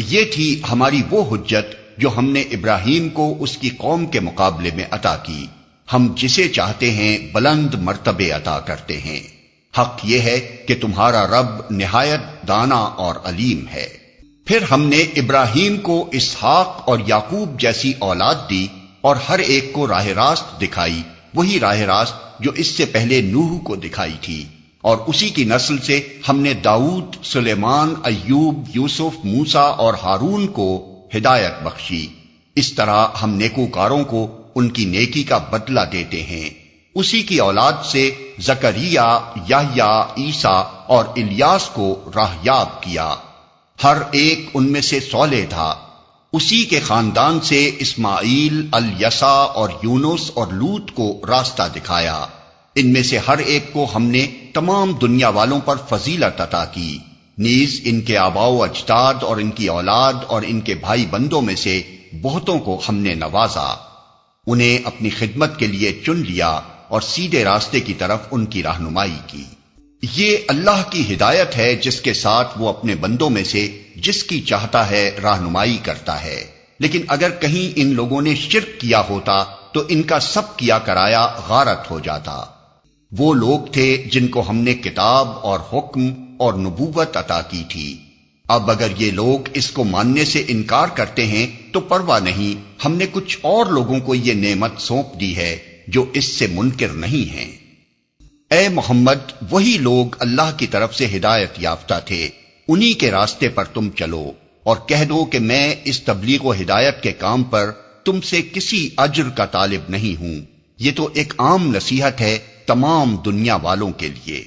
یہ تھی ہماری وہ حجت جو ہم نے ابراہیم کو اس کی قوم کے مقابلے میں عطا کی، ہم جسے چاہتے ہیں بلند مرتبے عطا کرتے ہیں۔ حق یہ ہے کہ تمہارا رب نہایت دانا اور علیم ہے۔ پھر ہم نے ابراہیم کو اسحاق اور یعقوب جیسی اولاد دی اور ہر ایک کو راہ راست دکھائی، وہی راہ راست جو اس سے پہلے نوح کو دکھائی تھی، اور اسی کی نسل سے ہم نے داؤد، سلیمان، ایوب، یوسف، موسیٰ اور ہارون کو ہدایت بخشی۔ اس طرح ہم نیکوکاروں کو ان کی نیکی کا بدلہ دیتے ہیں۔ اسی کی اولاد سے زکریا، یحییٰ، عیسیٰ اور الیاس کو راہیاب کیا، ہر ایک ان میں سے صالح تھا۔ اسی کے خاندان سے اسماعیل، الیسع اور یونس اور لوط کو راستہ دکھایا۔ ان میں سے ہر ایک کو ہم نے تمام دنیا والوں پر فضیلت عطا کی، نیز ان کے آباء و اجداد اور ان کی اولاد اور ان کے بھائی بندوں میں سے بہتوں کو ہم نے نوازا، انہیں اپنی خدمت کے لیے چن لیا اور سیدھے راستے کی طرف ان کی رہنمائی کی۔ یہ اللہ کی ہدایت ہے جس کے ساتھ وہ اپنے بندوں میں سے جس کی چاہتا ہے رہنمائی کرتا ہے، لیکن اگر کہیں ان لوگوں نے شرک کیا ہوتا تو ان کا سب کیا کرایا غارت ہو جاتا۔ وہ لوگ تھے جن کو ہم نے کتاب اور حکم اور نبوت عطا کی تھی۔ اب اگر یہ لوگ اس کو ماننے سے انکار کرتے ہیں تو پرواہ نہیں، ہم نے کچھ اور لوگوں کو یہ نعمت سونپ دی ہے جو اس سے منکر نہیں ہیں۔ اے محمد، وہی لوگ اللہ کی طرف سے ہدایت یافتہ تھے، انہی کے راستے پر تم چلو، اور کہہ دو کہ میں اس تبلیغ و ہدایت کے کام پر تم سے کسی اجر کا طالب نہیں ہوں، یہ تو ایک عام نصیحت ہے تمام دنیا والوں کے لیے۔